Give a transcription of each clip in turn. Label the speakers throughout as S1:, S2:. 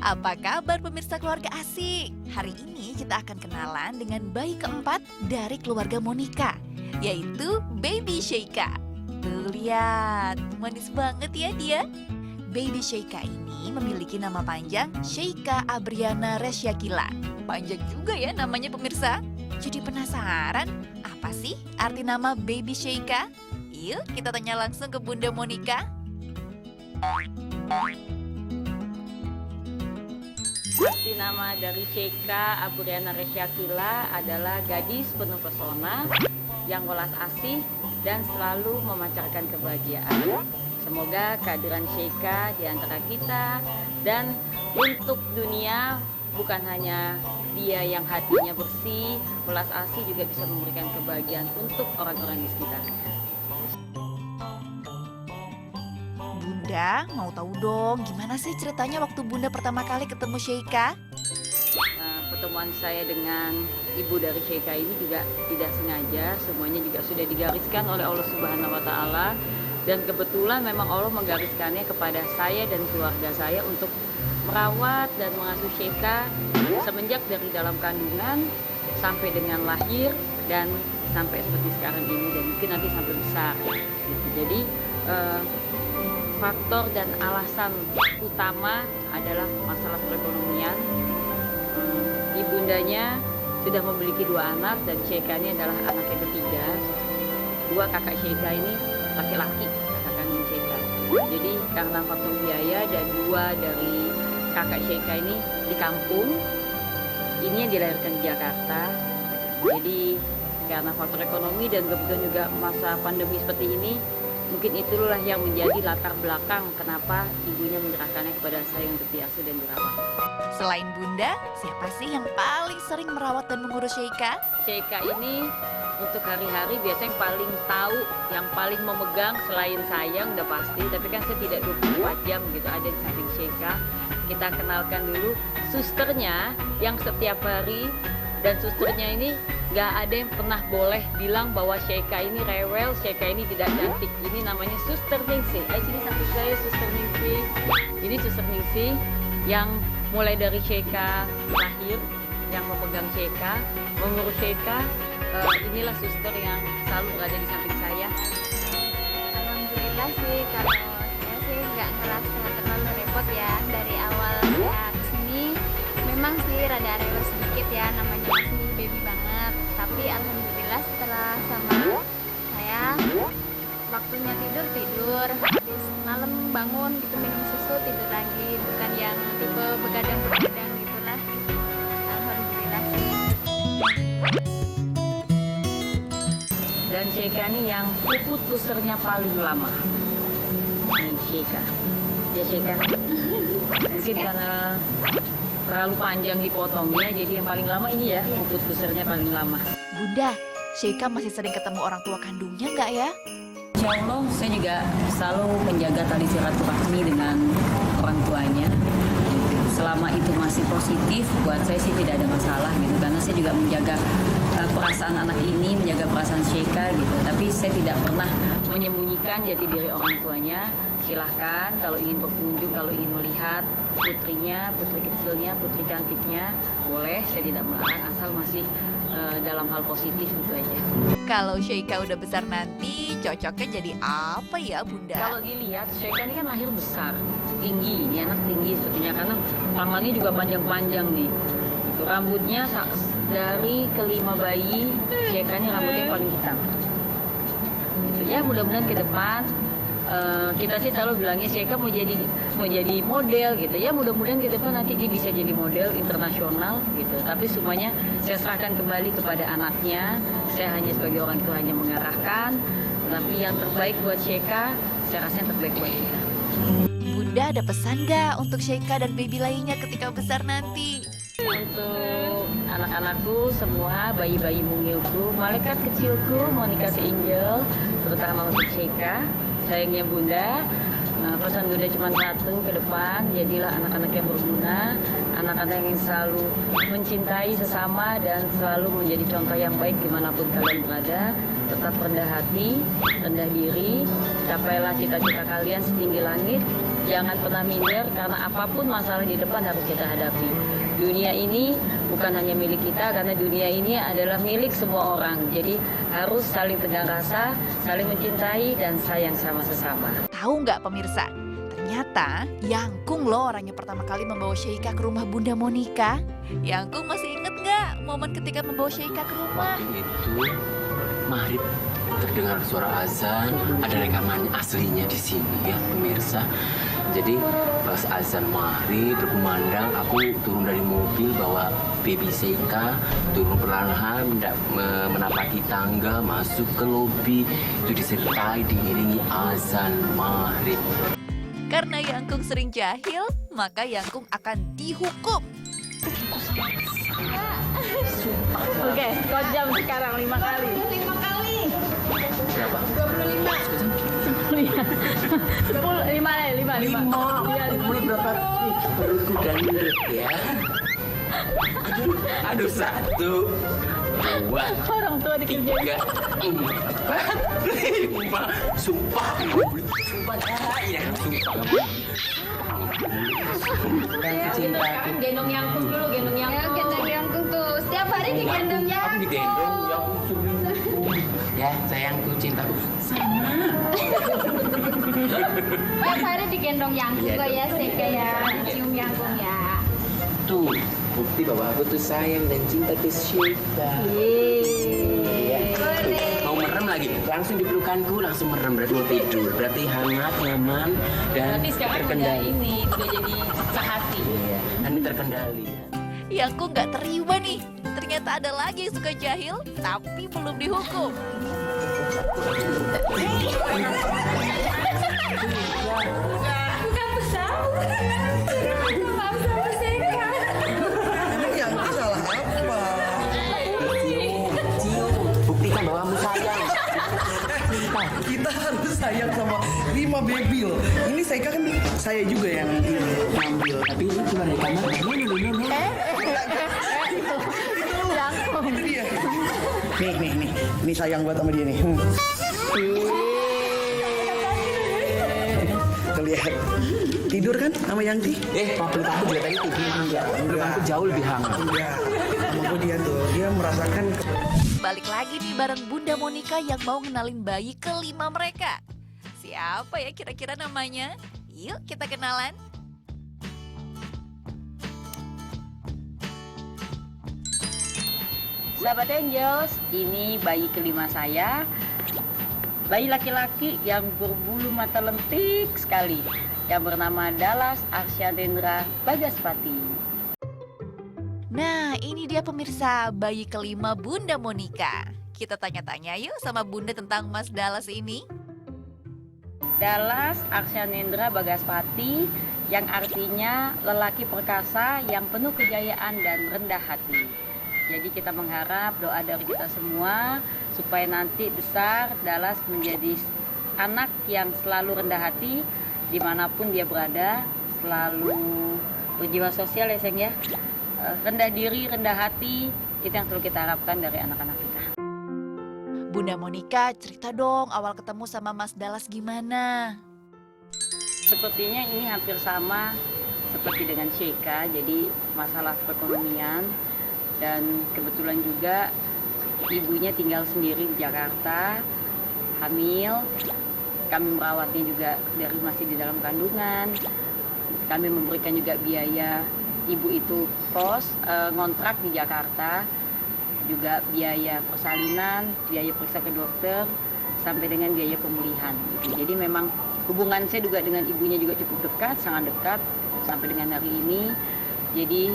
S1: Apa kabar pemirsa keluarga asik? Hari ini kita akan kenalan dengan bayi keempat dari keluarga Monica, yaitu Baby Sheikah. Tuh lihat, manis banget ya dia. Baby Sheikah ini memiliki nama panjang Sheikah Abriana Resyakila. Panjang juga ya namanya pemirsa. Jadi penasaran, apa sih arti nama Baby Sheikah? Yuk kita tanya langsung ke Bunda Monica.
S2: Arti nama dari Sheikah Abriana Resyakila adalah gadis penuh pesona yang welas asih dan selalu memancarkan kebahagiaan. Semoga kehadiran Sheikah di antara kita dan untuk dunia, bukan hanya dia yang hatinya bersih, welas asih, juga bisa memberikan kebahagiaan untuk orang-orang di sekitarnya.
S1: Bunda, mau tahu dong gimana sih ceritanya waktu Bunda pertama kali ketemu Sheikah?
S2: Pertemuan saya dengan ibu dari Sheikah ini juga tidak sengaja, semuanya juga sudah digariskan oleh Allah Subhanahu wa Ta'ala, dan kebetulan memang Allah menggariskannya kepada saya dan keluarga saya untuk merawat dan mengasuh Sheikah semenjak dari dalam kandungan sampai dengan lahir dan sampai seperti sekarang ini, dan mungkin nanti sampai besar gitu. Jadi faktor dan alasan utama adalah masalah perekonomian. Ibundanya sudah memiliki 2 anak dan Sheikah ini adalah anak yang ketiga. 2 kakak Sheikah ini laki-laki, kakak kandung Sheikah. Jadi karena faktor biaya dan 2 dari kakak Sheikah ini di kampung, ini yang dilahirkan di Jakarta. Jadi karena faktor ekonomi dan kebetulan juga masa pandemi seperti ini, mungkin itulah yang menjadi latar belakang kenapa ibunya menyerahkannya kepada saya untuk diasuh dan dirawat.
S1: Selain Bunda, siapa sih yang paling sering merawat dan mengurus Sheikah?
S2: Sheikah ini untuk hari-hari biasanya yang paling tahu, yang paling memegang selain saya udah pasti, tapi kan saya tidak 24 jam gitu ada di samping Sheikah. Kita kenalkan dulu susternya yang setiap hari, dan susternya ini nggak ada yang pernah boleh bilang bahwa Sheikah ini rewel, Sheikah ini tidak cantik. Ini namanya Suster Ningsih. Ayo sini samping saya, Suster Ningsih. Ini Suster Ningsih yang mulai dari Sheikah lahir, yang memegang Sheikah, mengurus Sheikah. Inilah suster yang selalu berada di samping saya.
S3: Alhamdulillah sih, kalau saya sih nggak ngerasa terlalu repot ya. Dari awal saya kesini memang sih rada rewel sedikit ya, namanya masih baby banget. Tapi alhamdulillah setelah sama saya, waktunya tidur, habis malam bangun gitu minum susu tidur lagi, bukan yang tipe begadang gitulah. Alhamdulillah sih.
S2: Dan Sheikah ini yang puput susternya paling lama. Ini Sheikah. Ya Sheikah. Mungkin karena terlalu panjang dipotongnya, jadi yang paling lama ini ya, puput susternya paling lama.
S1: Bunda, Sheikah masih sering ketemu orang tua kandungnya nggak ya?
S2: Insya Allah saya juga selalu menjaga tali silaturahmi dengan orang tuanya. Selama itu masih positif, buat saya sih tidak ada masalah gitu. Karena saya juga menjaga perasaan anak ini, menjaga perasaan Sheikah gitu. Tapi saya tidak pernah menyembunyikan jati diri orang tuanya. Silahkan kalau ingin berkunjung, kalau ingin melihat putrinya, putri kecilnya, putri cantiknya, boleh. Saya tidak melarang asal masih dalam hal positif gitu aja.
S1: Kalau Sheikah udah besar nanti, cocoknya jadi apa ya Bunda?
S2: Kalau dilihat, Sheikah ini kan lahir besar, tinggi, ini anak tinggi sepertinya, karena tangannya juga panjang-panjang nih. Rambutnya dari kelima bayi, Sheikah ini rambutnya paling hitam. Gitu. Ya mudah-mudahan ke depan kita sih selalu bilangnya Sheikah mau jadi model gitu ya, mudah-mudahan ke depan nanti dia bisa jadi model internasional gitu. Tapi semuanya saya serahkan kembali kepada anaknya. Saya hanya sebagai orang tua hanya mengarahkan, tapi yang terbaik buat Sheikah, saya rasa yang terbaik buat Sheikah.
S1: Bunda ada pesan nggak untuk Sheikah dan baby lainnya ketika besar nanti?
S2: Untuk anak-anakku semua, bayi-bayi mungilku, malaikat kecilku, Monica si Angel, terutama untuk Sheikah, sayangnya Bunda. Pesan Bunda cuma satu ke depan, jadilah anak-anak yang berguna, anak-anak yang selalu mencintai sesama dan selalu menjadi contoh yang baik dimanapun kalian berada. Tetap rendah hati, rendah diri, capailah cita-cita kalian setinggi langit, jangan pernah minder, karena apapun masalah di depan harus kita hadapi. Dunia ini bukan hanya milik kita, karena dunia ini adalah milik semua orang. Jadi harus saling tegar rasa, saling mencintai, dan sayang sama sesama.
S1: Tahu nggak pemirsa? Ternyata Yangkung loh orang yang pertama kali membawa Sheikah ke rumah Bunda Monica. Yangkung masih inget nggak momen ketika membawa Sheikah ke rumah?
S4: Waktu itu maghrib terdengar suara azan, ada rekaman aslinya di sini ya pemirsa. Jadi pas azan maghrib berkumandang, aku turun dari mobil bawa baby Sheikah, turun perlahan menapaki tangga masuk ke lobi, itu disertai diiringi azan maghrib.
S1: Karena Yangkung sering jahil, maka Yangkung akan dihukum.
S2: Oke, skor jam sekarang 5 kali.
S4: Berapa?
S2: 5.
S4: Mulai berapa? Perutku dandut ya. Aduh, 1, 2,
S2: Orang tua dikerjain.
S4: 3, 4, 5. Sumpah ya, sumpah. Cintaku.
S2: Gendong Yangkung dulu, gendong
S3: Ya,
S2: Yangkung.
S3: gendong Yangkung tuh. Setiap hari digendong
S4: Aku
S3: Yangkung.
S4: digendong, ya aku suruh. Ya, sayangku, cintaku.
S3: Setiap hari digendong Yangkung
S4: Iya
S3: kok ya,
S4: dong.
S3: Sheikah ya. Cium Yangkung ya.
S4: Tuh, bukti bahwa aku tuh sayang dan cinta ke Sheikah. Iya. Mau merem lagi, langsung di pelukanku, langsung merem, berarti mau tidur. Berarti hangat, nyaman, dan
S2: Berarti sekarang udah
S4: terkendali.
S2: ini, udah jadi sehati.
S4: Iya, dan ini terkendali.
S1: Yangkung nggak terima nih. Ternyata ada lagi yang suka jahil, tapi belum dihukum.
S5: Emang yang itu salah apa?
S4: Cium, buktikan bahwa kamu sayang.
S5: Kita harus sayang sama 5 baby loh. Ini saya kan saya juga yang ini ngambil.
S4: Tapi ini cuma dari kamar.
S5: Itu dia. Nih sayang buat sama dia nih. Terlihat tidur kan sama Yangti?
S4: Peluk aku juga tadi tidur. Peluk aku jauh lebih hangat.
S5: Iya. Sama gue dia tuh, dia merasakan
S1: Balik lagi nih bareng Bunda Monica yang mau ngenalin bayi kelima mereka. Siapa ya kira-kira namanya? Yuk kita kenalan.
S2: Sahabat Angels, ini bayi kelima saya. Bayi laki-laki yang berbulu mata lentik sekali, yang bernama Dallas Arsyanendra Bagaspati.
S1: Nah ini dia pemirsa bayi kelima Bunda Monica. Kita tanya-tanya yuk sama Bunda tentang Mas Dallas ini.
S2: Dallas Arsyanendra Bagaspati, yang artinya lelaki perkasa yang penuh kejayaan dan rendah hati. Jadi kita mengharap doa dari kita semua supaya nanti besar Dallas menjadi anak yang selalu rendah hati dimanapun dia berada, selalu berjiwa sosial ya sayang ya, rendah diri, rendah hati, itu yang selalu kita harapkan dari anak-anak kita.
S1: Bunda Monica cerita dong awal ketemu sama Mas Dallas gimana?
S2: Sepertinya ini hampir sama seperti dengan Sheikah, jadi masalah perekonomian. Dan kebetulan juga ibunya tinggal sendiri di Jakarta, hamil. Kami merawatnya juga dari masih di dalam kandungan. Kami memberikan juga biaya ibu itu kos, ngontrak di Jakarta, juga biaya persalinan, biaya periksa ke dokter, sampai dengan biaya pemulihan. Gitu. Jadi memang hubungan saya juga dengan ibunya juga cukup dekat, sangat dekat sampai dengan hari ini. Jadi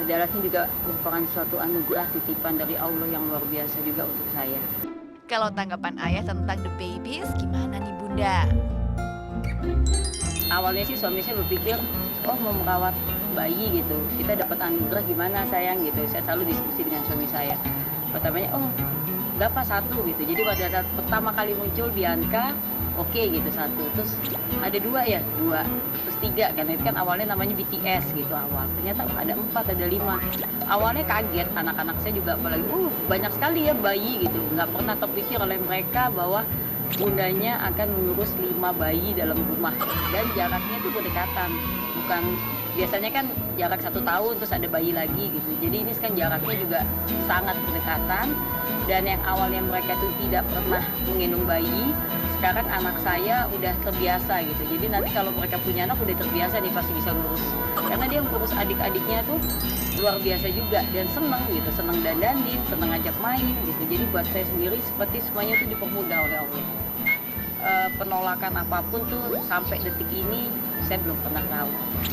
S2: Dallas ini juga merupakan suatu anugerah titipan dari Allah yang luar biasa juga untuk saya.
S1: Kalau tanggapan ayah tentang the babies gimana nih Bunda?
S2: Awalnya sih suami saya berpikir, oh mau merawat bayi gitu, kita dapat anugerah gimana sayang gitu. Saya selalu diskusi dengan suami saya. Pertamanya, oh berapa satu gitu. Jadi pada saat pertama kali muncul Bianca, oke gitu satu. Terus ada dua, terus tiga kan. Itu kan awalnya namanya BTS gitu awal. Ternyata ada 4, ada 5. Awalnya kaget, anak-anak saya juga apalagi, banyak sekali ya bayi gitu. Nggak pernah terpikir oleh mereka bahwa bundanya akan mengurus 5 bayi dalam rumah dan jaraknya itu berdekatan, bukan biasanya kan jarak 1 tahun terus ada bayi lagi gitu. Jadi ini kan jaraknya juga sangat berdekatan, dan yang awalnya mereka tuh tidak pernah menggendong bayi, sekarang anak saya udah terbiasa gitu. Jadi nanti kalau mereka punya anak udah terbiasa nih, pasti bisa ngurus, karena dia ngurus adik-adiknya tuh luar biasa juga, dan seneng gitu, seneng dandanin, seneng ngajak main gitu. Jadi buat saya sendiri seperti semuanya tuh dipermudah oleh Allah. Penolakan apapun tuh sampai detik ini saya belum pernah tahu.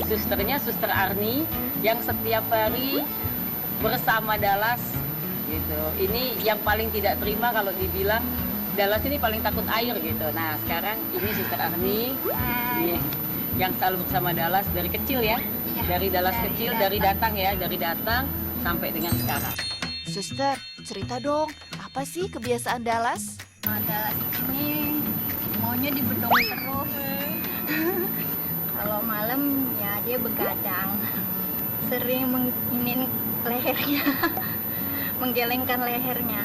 S2: Susternya Suster Arni yang setiap hari bersama Dallas gitu. Ini yang paling tidak terima kalau dibilang Dallas ini paling takut air gitu. Nah sekarang ini Suster Arni yang selalu bersama Dallas dari kecil ya. Dari Dallas kecil, dari datang sampai dengan sekarang.
S1: Suster, cerita dong, apa sih kebiasaan Dallas?
S3: Dallas ini maunya dibedong terus. Kalau malam ya dia begadang, sering menginin lehernya, menggelengkan lehernya.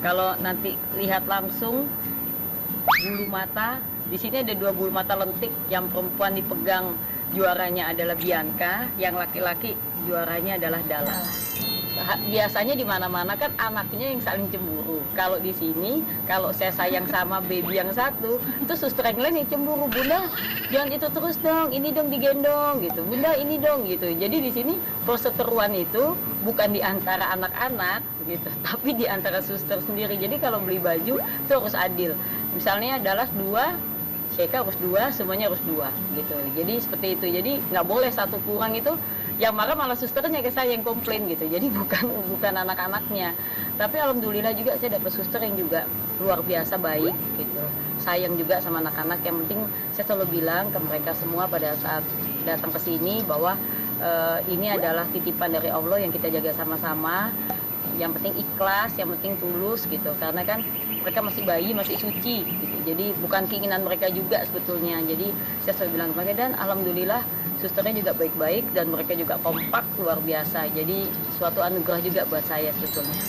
S2: Kalau nanti lihat langsung bulu mata, di sini ada 2 bulu mata lentik, yang perempuan dipegang juaranya adalah Bianca, yang laki-laki juaranya adalah Dallas. Biasanya di mana-mana kan anaknya yang saling cemburu. Kalau di sini, kalau saya sayang sama baby yang satu, itu suster yang lain yang cemburu. Bunda, jangan itu terus dong, ini dong digendong gitu. Bunda, ini dong gitu. Jadi di sini perseteruan itu bukan di antara anak-anak gitu, tapi di antara suster sendiri. Jadi kalau beli baju itu harus adil. Misalnya Dallas 2, Sheika harus 2, semuanya harus 2 gitu. Jadi seperti itu. Jadi nggak boleh satu kurang, itu yang marah malah susternya ke saya yang komplain gitu. Jadi bukan anak-anaknya. Tapi alhamdulillah juga saya dapat suster yang juga luar biasa baik gitu. Sayang juga sama anak-anak. Yang penting saya selalu bilang ke mereka semua pada saat datang ke sini bahwa ini adalah titipan dari Allah yang kita jaga sama-sama. Yang penting ikhlas, yang penting tulus gitu. Karena kan mereka masih bayi, masih suci gitu. Jadi bukan keinginan mereka juga sebetulnya. Jadi saya selalu bilang ke mereka, dan alhamdulillah susternya juga baik-baik dan mereka juga kompak luar biasa. Jadi suatu anugerah juga buat saya sebetulnya.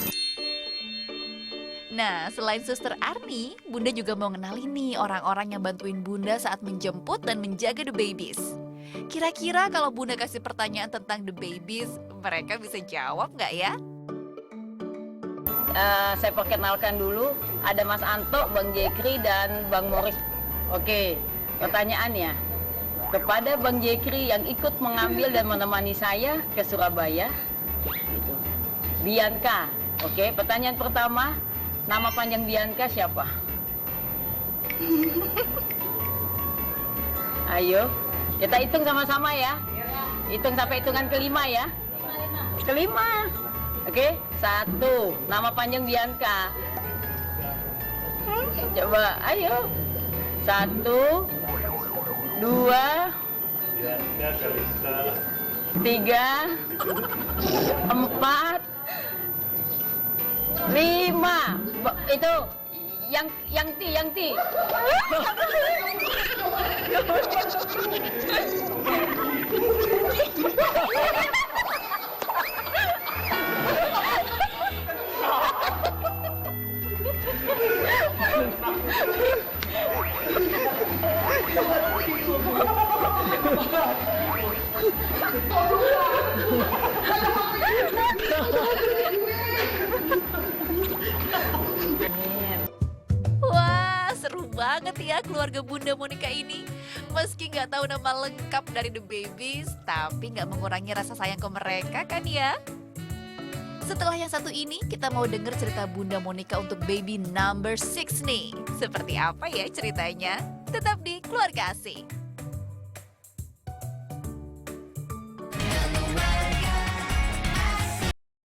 S1: Nah, selain Suster Arni, Bunda juga mau kenalin nih orang-orang yang bantuin Bunda saat menjemput dan menjaga the babies. Kira-kira kalau Bunda kasih pertanyaan tentang the babies, mereka bisa jawab nggak ya?
S2: Saya perkenalkan dulu, ada Mas Anto, Bang Jekri, dan Bang Morris. Oke, pertanyaannya, kepada Bang Jekri yang ikut mengambil dan menemani saya ke Surabaya, gitu. Bianca. Oke, pertanyaan pertama, nama panjang Bianca siapa? Ayo, kita hitung sama-sama ya. Hitung sampai hitungan kelima ya. Kelima. Oke, 1, nama panjang Bianca. Coba, ayo. 1, 2, 3, 4, 5. Itu yang ti.
S1: Wah, seru banget ya keluarga Bunda Monica ini. Meski nggak tahu nama lengkap dari the babies, tapi nggak mengurangi rasa sayang ke mereka kan ya? Setelah yang satu ini, kita mau denger cerita Bunda Monica untuk baby number 6 nih. Seperti apa ya ceritanya? Tetap di Keluarga Asik.